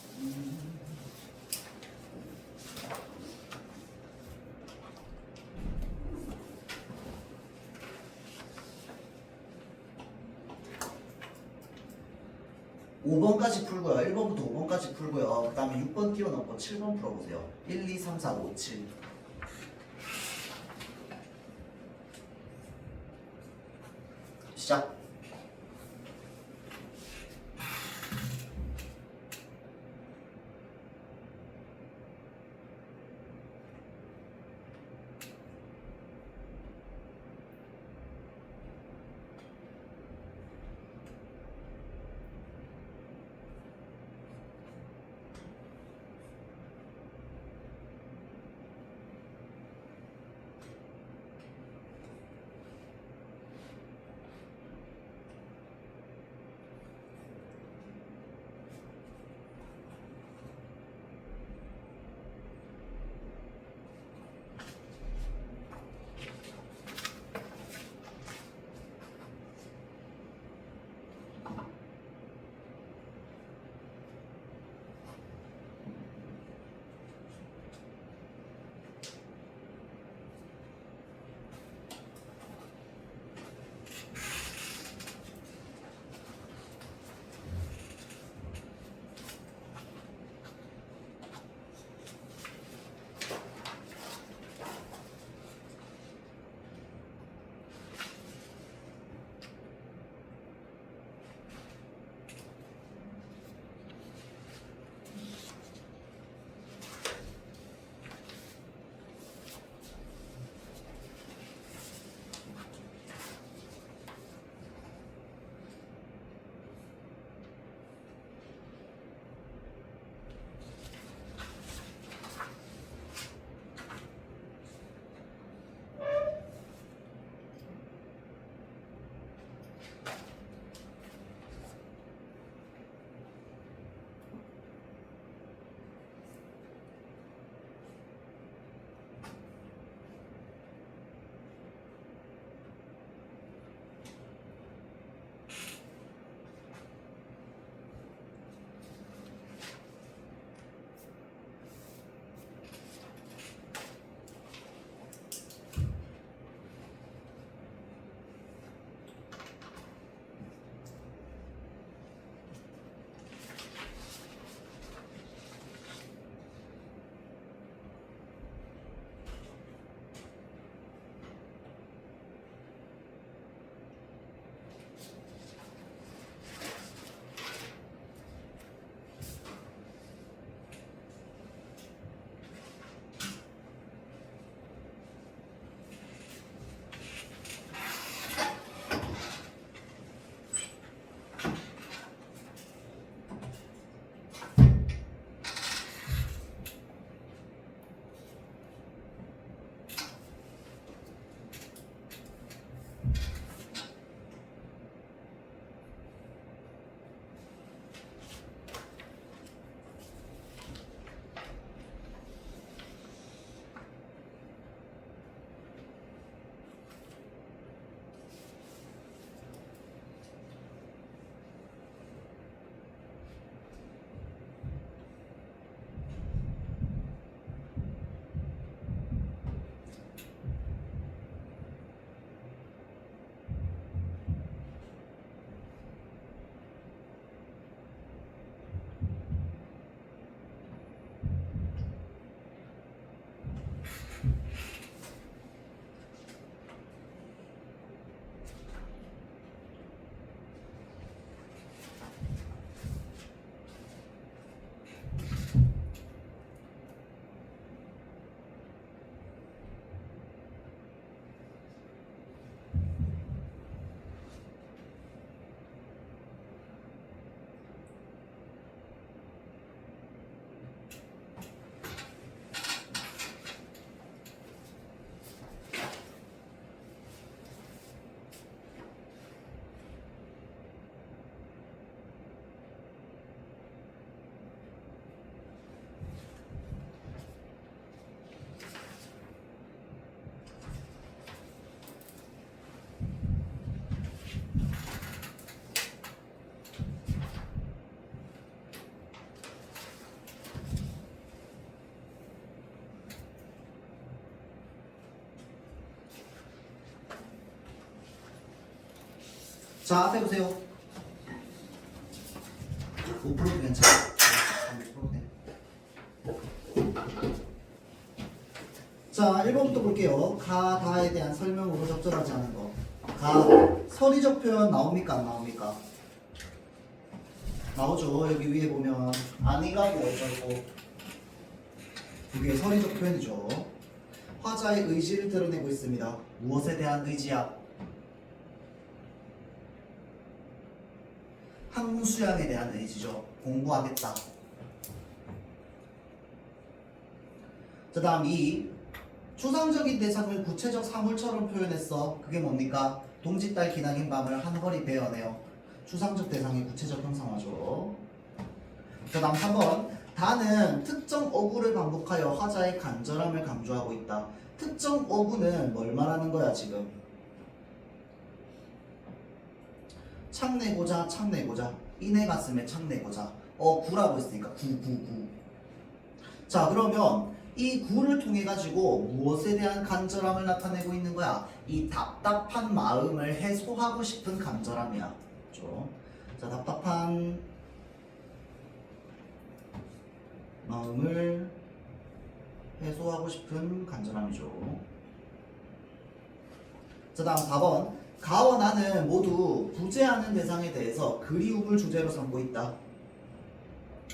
5번까지 풀고요. 1번부터 5번까지 풀고요. 그 다음에 6번 띄워넣고 7번 풀어보세요. 1, 2, 3, 4, 5, 7. 시작. 자, 앞에 보세요. 5%도 괜찮아. 3%네. 자, 1번부터 볼게요. 가, 다에 대한 설명으로 적절하지 않은 거. 가, 서리적 표현 나옵니까? 안 나옵니까? 나오죠. 여기 위에 보면 아니가고 어쩌고 그게 서리적 표현이죠. 화자의 의지를 드러내고 있습니다. 무엇에 대한 의지야? 학문 수양에 대한 의지죠. 공부하겠다. 그 다음 이 추상적인 대상을 구체적 사물처럼 표현했어. 그게 뭡니까? 동짓달 기나긴 밤을 한허리 베어내요. 추상적 대상의 구체적 형상화죠. 그 다음 3번 다는 특정 어구를 반복하여 화자의 간절함을 강조하고 있다. 특정 어구는 뭘 말하는 거야 지금? 창내고자 창내고자 이내 가슴에 창내고자 구라고 했으니까 구. 자 그러면 이 구를 통해 가지고 무엇에 대한 간절함을 나타내고 있는 거야? 이 답답한 마음을 해소하고 싶은 간절함이야. 그렇죠? 자 답답한 마음을 해소하고 싶은 간절함이죠. 자 다음 4번 가와 나는 모두 부재하는 대상에 대해서 그리움을 주제로 삼고 있다.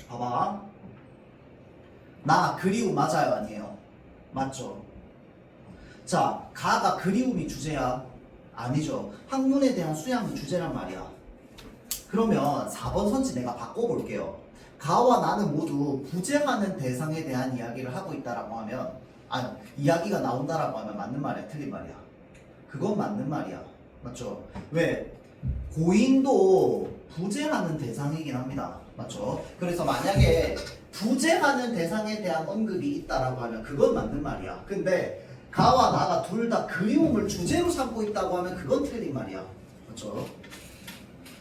봐봐. 나 그리움 맞아요 아니에요? 맞죠? 자 가가 그리움이 주제야? 아니죠. 학문에 대한 수양이 주제란 말이야. 그러면 4번 선지 내가 바꿔볼게요. 가와 나는 모두 부재하는 대상에 대한 이야기를 하고 있다라고 하면 아니 이야기가 나온다라고 하면 맞는 말이야 틀린 말이야? 그건 맞는 말이야. 맞죠? 왜? 고인도 부재하는 대상이긴 합니다. 맞죠? 그래서 만약에 부재하는 대상에 대한 언급이 있다라고 하면 그건 맞는 말이야. 근데 가와 나가 둘 다 그리움을 주제로 삼고 있다고 하면 그건 틀린 말이야. 맞죠?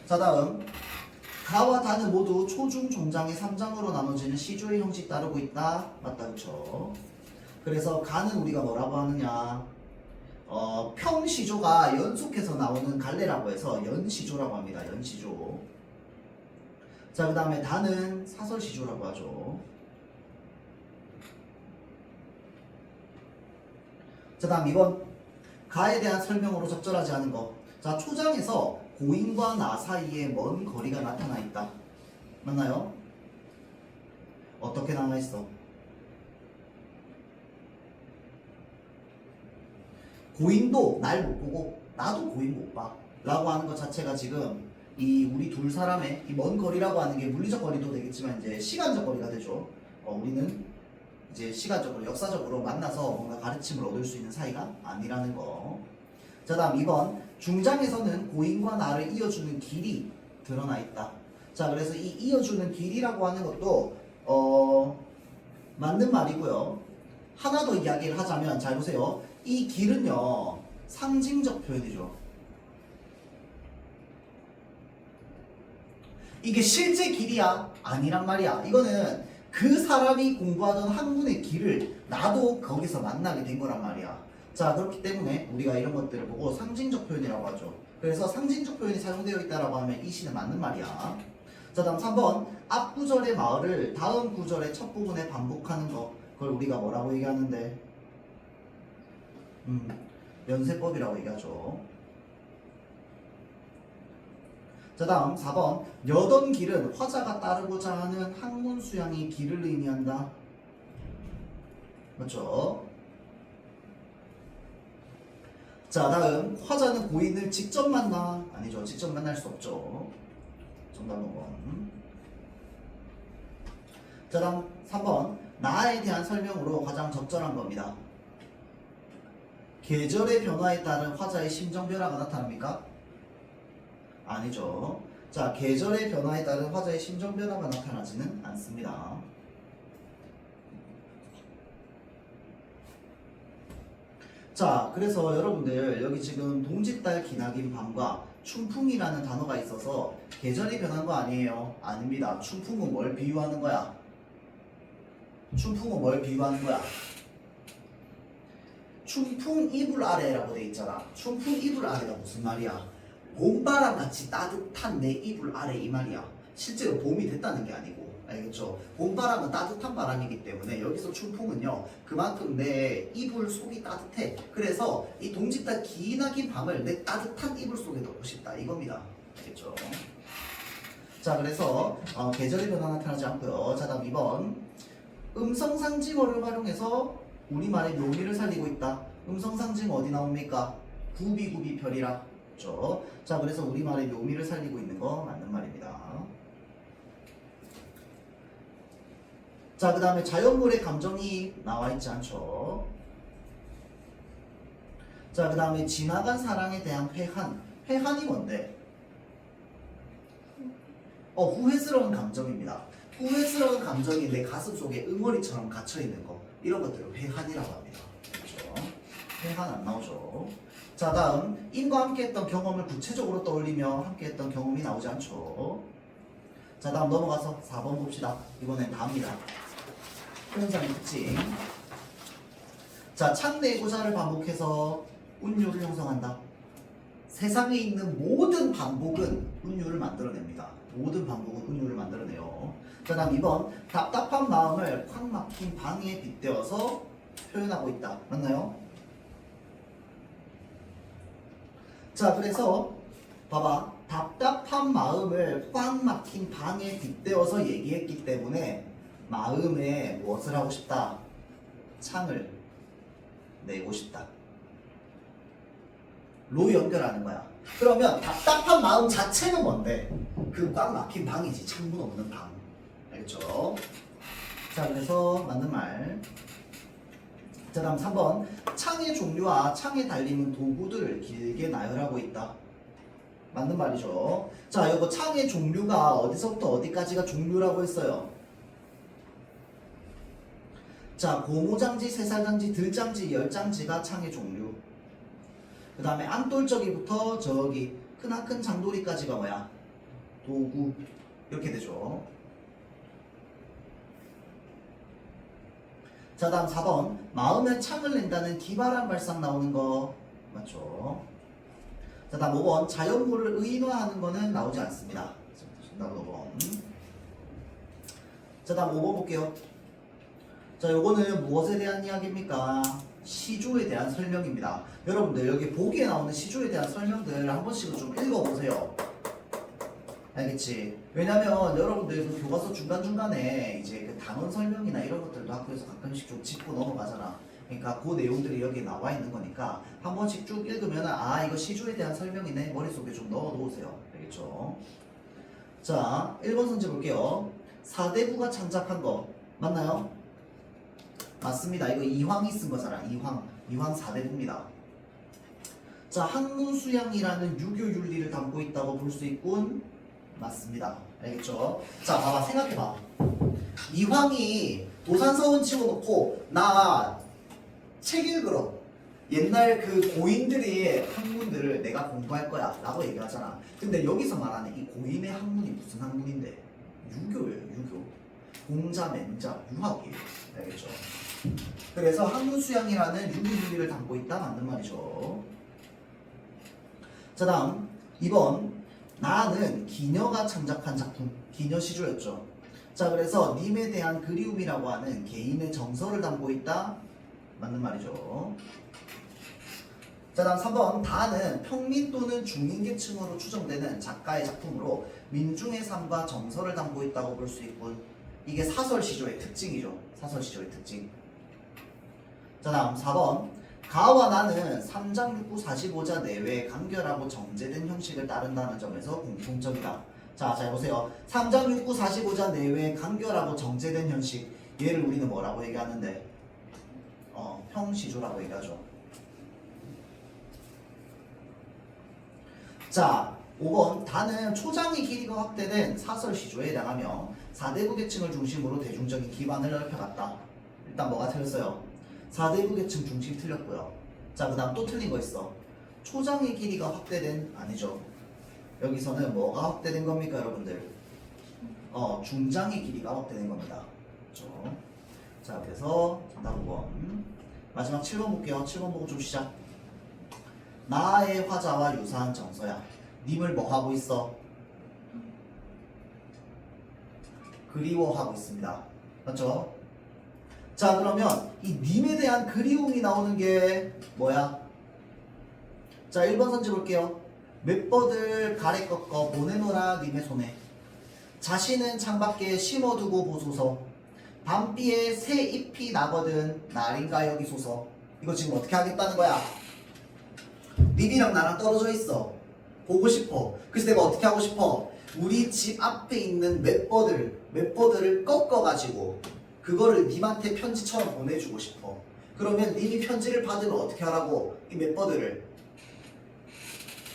자 다음 가와 다는 모두 초중 종장의 3장으로 나눠지는 시조의 형식 따르고 있다. 맞다 그쵸? 그래서 가는 우리가 뭐라고 하느냐 평시조가 연속해서 나오는 갈래라고 해서 연시조라고 합니다. 연시조. 자, 그 다음에 다는 사설시조라고 하죠. 자, 다음 2번 가에 대한 설명으로 적절하지 않은 거. 자, 초장에서 고인과 나 사이에 먼 거리가 나타나 있다. 맞나요? 어떻게 나와 있어? 고인도 날 못 보고 나도 고인 못 봐 라고 하는 것 자체가 지금 이 우리 둘 사람의 이 먼 거리라고 하는 게 물리적 거리도 되겠지만 이제 시간적 거리가 되죠. 우리는 이제 시간적으로 역사적으로 만나서 뭔가 가르침을 얻을 수 있는 사이가 아니라는 거. 자 다음 2번 중장에서는 고인과 나를 이어주는 길이 드러나 있다. 자 그래서 이 이어주는 길이라고 하는 것도 맞는 말이고요. 하나 더 이야기를 하자면 잘 보세요. 이 길은요 상징적 표현이죠. 이게 실제 길이야? 아니란 말이야. 이거는 그 사람이 공부하던 학문의 길을 나도 거기서 만나게 된 거란 말이야. 자 그렇기 때문에 우리가 이런 것들을 보고 상징적 표현이라고 하죠. 그래서 상징적 표현이 사용되어 있다고 하면 이 시는 맞는 말이야. 자 다음 3번 앞 구절의 말을 다음 구절의 첫 부분에 반복하는 거. 그걸 우리가 뭐라고 얘기하는데 연세법이라고 얘기하죠. 자 다음 4번 여던 길은 화자가 따르고자 하는 학문 수양의 길을 의미한다. 맞죠? 자 다음 화자는 고인을 직접 만나. 아니죠. 직접 만날 수 없죠. 정답 5번. 자 다음 3번 나에 대한 설명으로 가장 적절한 겁니다. 계절의 변화에 따른 화자의 심정 변화가 나타납니까? 아니죠. 자, 계절의 변화에 따른 화자의 심정 변화가 나타나지는 않습니다. 자, 그래서 여러분들 여기 지금 동짓달 기나긴 밤과 춘풍이라는 단어가 있어서 계절이 변한 거 아니에요? 아닙니다. 춘풍은 뭘 비유하는 거야? 춘풍은 뭘 비유하는 거야? 춘풍 이불 아래라고 돼 있잖아. 춘풍 이불 아래가 무슨 말이야? 봄바람 같이 따뜻한 내 이불 아래 이 말이야. 실제로 봄이 됐다는 게 아니고, 알겠죠? 봄바람은 따뜻한 바람이기 때문에 여기서 춘풍은요 그만큼 내 이불 속이 따뜻해. 그래서 이 동짓달 기나긴 밤을 내 따뜻한 이불 속에 넣고 싶다 이겁니다. 알겠죠? 자, 그래서 계절의 변화 나타나지 않고요. 자, 다음 2번 음성상징어를 활용해서 우리말의 묘미를 살리고 있다. 음성상징어 어디 나옵니까? 구비구비별이라. 그렇죠? 자, 그래서 우리말의 묘미를 살리고 있는 거 맞는 말입니다. 자, 그 다음에 자연물의 감정이 나와 있지 않죠? 자, 그 다음에 지나간 사랑에 대한 회한. 회한이 뭔데? 후회스러운 감정입니다. 후회스러운 감정이 내 가슴 속에 응어리처럼 갇혀있는 거. 이런 것들을 회한이라고 합니다. 그렇죠? 회한 안 나오죠? 자, 다음 인과 함께했던 경험을 구체적으로 떠올리며 함께했던 경험이 나오지 않죠? 자, 다음 넘어가서 4번 봅시다. 이번엔 다입니다. 표현상의 특징. 자, 창내고자를 반복해서 운율을 형성한다. 세상에 있는 모든 반복은 운율을 만들어냅니다. 모든 반복은 운율을 만들어내요. 자, 다음 2번 답답한 마음을 콱 막힌 방에 빗대어서 표현하고 있다. 맞나요? 자, 그래서 봐봐. 답답한 마음을 꽉 막힌 방에 빗대어서 얘기했기 때문에 마음에 무엇을 하고 싶다? 창을 내고 싶다. 로 연결하는 거야. 그러면 답답한 마음 자체는 뭔데? 그 꽉 막힌 방이지. 창문 없는 방. 알겠죠? 자, 그래서 맞는 말. 자, 다음 3번 창의 종류와 창에 달리는 도구들을 길게 나열하고 있다. 맞는 말이죠. 자, 이거 창의 종류가 어디서부터 어디까지가 종류라고 했어요. 자, 고무장지, 새살장지, 들장지, 열장지가 창의 종류. 그 다음에 안돌적이부터 저기 크나큰 장돌이까지가 뭐야? 도구. 이렇게 되죠. 자, 다음 4번 마음에 창을 낸다는 기발한 발상 나오는 거 맞죠? 자, 다음 5번 자연물을 의인화하는 거는 나오지 않습니다. 다음 5번. 자, 다음 5번 볼게요. 자, 요거는 무엇에 대한 이야기입니까? 시조에 대한 설명입니다. 여러분들 여기 보기에 나오는 시조에 대한 설명들 한 번씩은 좀 읽어보세요. 알겠지? 왜냐면 여러분들 그 교과서 중간중간에 이제 그 단원 설명이나 이런 것들도 학교에서 가끔씩 좀 짚고 넘어가잖아. 그러니까 그 내용들이 여기 나와 있는 거니까 한 번씩 쭉 읽으면 아, 이거 시조에 대한 설명이네 머릿속에 좀 넣어 놓으세요. 알겠죠? 자, 1번 선지 볼게요. 사대부가 창작한 거 맞나요? 맞습니다. 이거 이황이 쓴 거잖아. 이황 사대부입니다. 자, 학문수양이라는 유교 윤리를 담고 있다고 볼 수 있군. 맞습니다. 알겠죠? 자, 봐봐. 생각해봐. 이황이 도산서원 치워놓고 나 책 읽으러 옛날 그 고인들의 학문들을 내가 공부할 거야 라고 얘기하잖아. 근데 여기서 말하는 이 고인의 학문이 무슨 학문인데? 유교예요. 유교. 공자, 맹자, 유학이에요. 알겠죠? 그래서 학문수양이라는 유교 윤리를 담고 있다. 맞는 말이죠. 자, 다음 2번 나는 기녀가 창작한 작품. 기녀 시조였죠. 자, 그래서 님에 대한 그리움이라고 하는 개인의 정서를 담고 있다. 맞는 말이죠. 자, 다음 3번 다는 평민 또는 중인계층으로 추정되는 작가의 작품으로 민중의 삶과 정서를 담고 있다고 볼 수 있군. 이게 사설 시조의 특징이죠. 사설 시조의 특징. 자, 다음 4번 가와 나는 3장 6구 45자 내외에 간결하고 정제된 형식을 따른다는 점에서 공통점이다. 자, 잘 보세요. 3장 6구 45자 내외에 간결하고 정제된 형식. 얘를 우리는 뭐라고 얘기하는데? 형시조라고 얘기하죠. 자, 5번 다는 초장의 길이가 확대된 사설시조에 해당하며 4대부 계층을 중심으로 대중적인 기반을 넓혀갔다. 일단 뭐가 틀렸어요? 4대부 계층 중심 틀렸고요. 자, 그 다음 또 틀린 거 있어. 초장의 길이가 확대된 아니죠. 여기서는 뭐가 확대된 겁니까 여러분들? 중장의 길이가 확대된 겁니다. 그렇죠? 자, 그래서 정답 5번. 마지막 7번 볼게요. 7번 보고 좀 시작. 나의 화자와 유사한 정서야. 님을 뭐 하고 있어? 그리워하고 있습니다. 맞죠? 자, 그러면 이 님에 대한 그리움이 나오는 게 뭐야? 자, 1번 선지 볼게요. 맷버들 가래 꺾어 보내노라 님의 손에 자신은 창밖에 심어두고 보소서 밤비에 새 잎이 나거든 날인가 여기소서. 이거 지금 어떻게 하겠다는 거야? 님이랑 나랑 떨어져 있어. 보고 싶어. 그래서 내가 어떻게 하고 싶어? 우리 집 앞에 있는 맷버들을 꺾어가지고 그거를 님한테 편지처럼 보내주고 싶어. 그러면 님이 편지를 받으면 어떻게 하라고? 이 맷버들을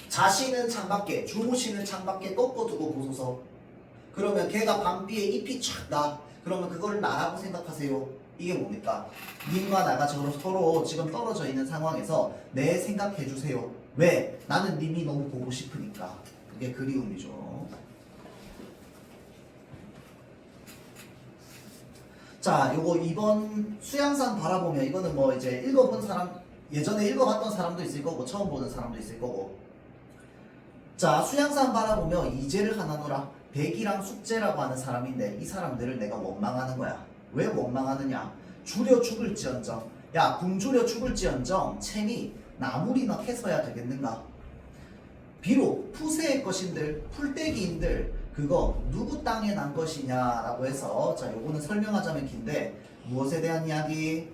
자신은 창밖에, 주무시는 창밖에 꺾어두고 보소서. 그러면 걔가 밤비에 잎이 촥 나. 그러면 그거를 나라고 생각하세요. 이게 뭡니까? 님과 나가 서로 지금 떨어져 있는 상황에서 내 생각해주세요. 왜? 나는 님이 너무 보고 싶으니까. 그게 그리움이죠. 자, 요거 2번 수양산 바라보면 이거는 뭐 이제 읽어본 사람, 예전에 읽어봤던 사람도 있을 거고 처음 보는 사람도 있을 거고. 자, 수양산 바라보면 이제를 하나노라 백이랑 숙제라고 하는 사람인데 이 사람들을 내가 원망하는 거야. 왜 원망하느냐? 줄여 죽을지언정, 야 굶주려 죽을지언정 채니 나물이나 캐서야 되겠는가? 비록 푸세의 것인들 풀떼기인들 그거 누구 땅에 난 것이냐라고 해서 자 요거는 설명하자면 긴데 무엇에 대한 이야기?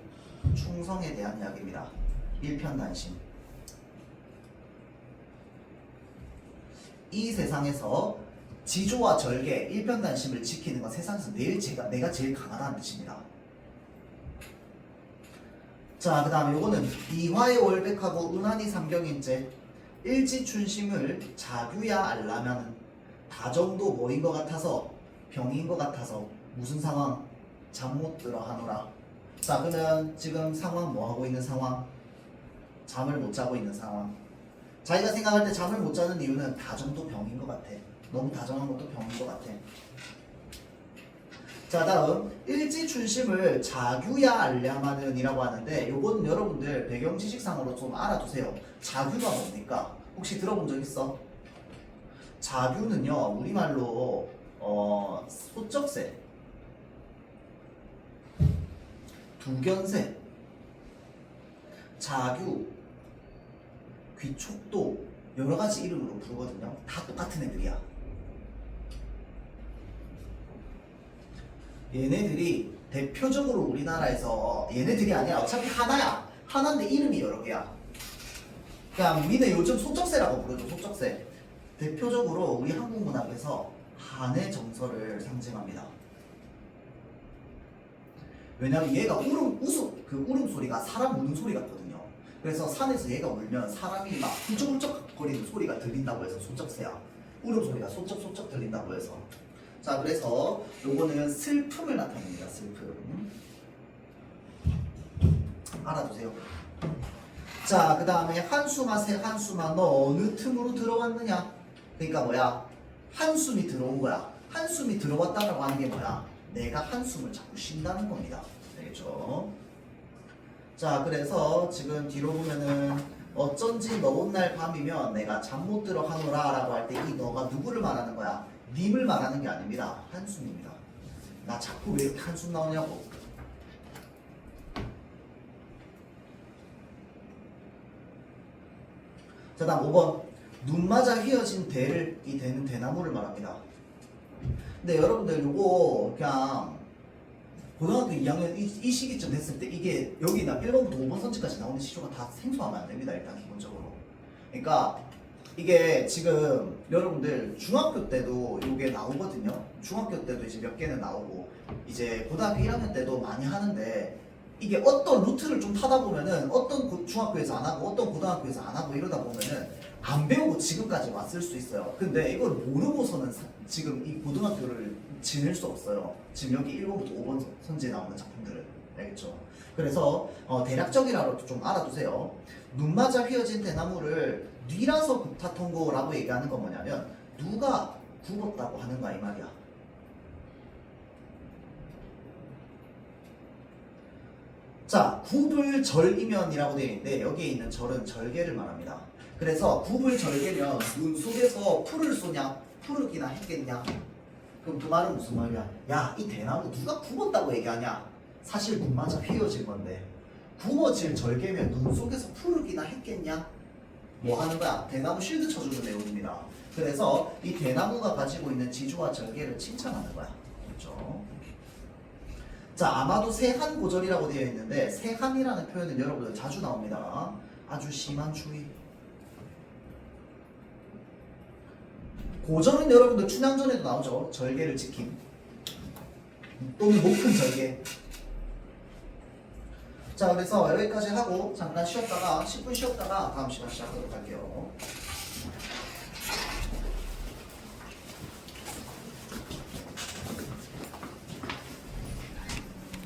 충성에 대한 이야기입니다. 일편단심. 이 세상에서 지조와 절개, 일편단심을 지키는 건 세상에서 내가 제일 강하다는 뜻입니다. 자, 그 다음에 요거는 이화의 월백하고 은하니 삼경인제 일지춘심을 자규야 알라면은 다정도 뭐인 것 같아서 병인 것 같아서 무슨 상황? 잠 못 들어 하노라. 자, 그러면 지금 상황 뭐 하고 있는 상황? 잠을 못 자고 있는 상황. 자기가 생각할 때 잠을 못 자는 이유는 다정도 병인 것 같아. 너무 다정한 것도 병인 것 같아. 자, 다음 일지춘심을 자규야 알려마는 이라고 하는데 요거는 여러분들 배경 지식상으로 좀 알아두세요. 자규가 뭡니까? 혹시 들어본 적 있어? 자규는요 우리말로 소쩍새, 두견새, 자규, 귀촉도 여러가지 이름으로 부르거든요. 다 똑같은 애들이야. 얘네들이 대표적으로 우리나라에서 얘네들이 아니라 어차피 하나야. 하나인데 이름이 여러 개야. 그냥 우리는 요즘 소쩍새라고 부르죠. 소쩍새. 대표적으로 우리 한국 문학에서 한의 정서를 상징합니다. 왜냐면 얘가 울음소리가 사람 우는 소리 같거든요. 그래서 산에서 얘가 울면 사람이 막 훌쩍훌쩍 거리는 소리가 들린다고 해서 소쩍새야. 울음소리가 소쩍소쩍 들린다고 해서. 자, 그래서 요거는 슬픔을 나타냅니다. 슬픔. 알아두세요. 자, 그 다음에 한숨아 새 한숨아 너 어느 틈으로 들어왔느냐? 그러니까 뭐야? 한숨이 들어온 거야. 한숨이 들어왔다라고 하는 게 뭐야? 내가 한숨을 자꾸 쉰다는 겁니다. 알겠죠? 자, 그래서 지금 뒤로 보면은 어쩐지 너 온 날 밤이면 내가 잠 못 들어 하노라 라고 할 때 이 너가 누구를 말하는 거야? 님을 말하는 게 아닙니다. 한숨입니다. 나 자꾸 왜 이렇게 한숨 나오냐고. 자, 다음 5번 눈 맞아 휘어진 이 대는 대나무를 말합니다. 근데 여러분들 요거 그냥 고등학교 2학년 이 시기쯤 됐을 때 이게 여기 1번부터 5번 선지까지 나오는 시조가 다 생소하면 안 됩니다. 일단 기본적으로. 그러니까 이게 지금 여러분들 중학교 때도 이게 나오거든요. 중학교 때도 이제 몇 개는 나오고 이제 고등학교 1학년 때도 많이 하는데 이게 어떤 루트를 좀 타다 보면은 어떤 중학교에서 안 하고 어떤 고등학교에서 안 하고 이러다 보면은 안 배우고 지금까지 왔을 수 있어요. 근데 이걸 모르고서는 지금 이 고등학교를 지낼 수 없어요. 지금 여기 1번부터 5번 선지에 나오는 작품들을. 알겠죠? 그래서 대략적이라도 좀 알아두세요. 눈 맞아 휘어진 대나무를 뉘라서 굽타통고라고 얘기하는 건 뭐냐면 누가 굽었다고 하는 거야 이 말이야. 자, 굽을 절이면이라고 되어 있는데 여기에 있는 절은 절개를 말합니다. 그래서 굽을 절개면 눈 속에서 풀을 쏘냐 푸르기나 했겠냐. 그럼 그 말은 무슨 말이야? 야, 이 대나무 누가 굽었다고 얘기하냐? 사실 눈마저 휘어질 건데 굽어질 절개면 눈 속에서 푸르기나 했겠냐? 뭐 하는 거야? 대나무 쉴드 쳐주는 내용입니다. 그래서 이 대나무가 가지고 있는 지주와 절개를 칭찬하는 거야. 그렇죠? 자, 아마도 세한 고절이라고 되어 있는데 세한이라는 표현은 여러분들 자주 나옵니다. 아주 심한 추위. 고절은 여러분들 춘향전에도 나오죠. 절개를 지킴 또는 높은 절개. 자, 그래서 여기까지 하고 잠깐 쉬었다가 10분 쉬었다가 다음 시간 시작하도록 할게요.